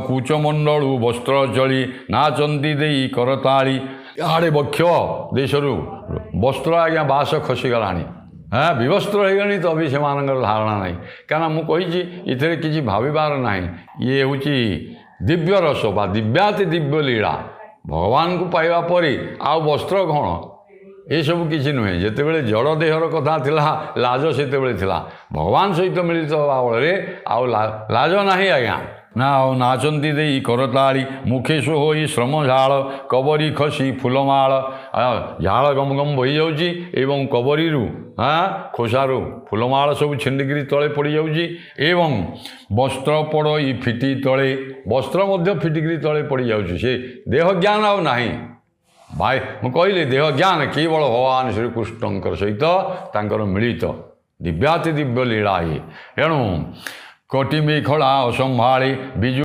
କୂଚମଣ୍ଡଳୁ ବସ୍ତ୍ର ଚଳି ନାଚନ୍ତି ଦେଇ କରତାଳି। ଇଆଡ଼େ ବକ୍ଷ ଦେଶରୁ ବସ୍ତ୍ର ଆଜ୍ଞା ବାସ ଖସିଗଲାଣି, ବିବସ୍ତ୍ର ହେଇଗଲାଣି, ତ ବି ସେମାନଙ୍କର ଧାରଣା ନାହିଁ। କାରଣ ମୁଁ କହିଛି ଏଥିରେ କିଛି ଭାବିବାର ନାହିଁ। ଇଏ ହେଉଛି ଦିବ୍ୟ ରସ ବା ଦିବ୍ୟାତି ଦିବ୍ୟ ଲୀଳା। ଭଗବାନଙ୍କୁ ପାଇବା ପରେ ଆଉ ବସ୍ତ୍ର କ'ଣ, ଏସବୁ କିଛି ନୁହେଁ। ଯେତେବେଳେ ଜଡ଼ ଦେହର କଥା ଥିଲା ଲାଜ ସେତେବେଳେ ଥିଲା, ଭଗବାନ ସହିତ ମିଳିତ ହେବା ଫଳରେ ଆଉ ଲାଜ ନାହିଁ ଆଜ୍ଞା। ନା ଆଉ ନାଚନ୍ତି ଦେଇ କରତାଳି ମୁଖେ ହୋଇ ଶ୍ରମ ଝାଳ କବରୀ ଖସି ଫୁଲମାଳ। ଝାଳ ଗମ ଗମ ବହିଯାଉଛି ଏବଂ କବରୀରୁ ଖୋସାରୁ ଫୁଲମାଳ ସବୁ ଛିଣ୍ଡିକିରି ତଳେ ପଡ଼ିଯାଉଛି ଏବଂ ବସ୍ତ୍ର ପଡ଼ଇ ଫିଟି ତଳେ, ବସ୍ତ୍ର ମଧ୍ୟ ଫିଟିକିରି ତଳେ ପଡ଼ିଯାଉଛି। ସେ ଦେହ ଜ୍ଞାନ ଆଉ ନାହିଁ। ଭାଇ ମୁଁ କହିଲି ଦେହ ଜ୍ଞାନ କେବଳ ଭଗବାନ ଶ୍ରୀକୃଷ୍ଣଙ୍କର ସହିତ ତାଙ୍କର ମିଳିତ ଦିବ୍ୟାତି ଦିବ୍ୟ ଲୀଳା। ଏଣୁ କୋଟି ମେଖଳା ଅସମ୍ଭାଳି ବିଜୁ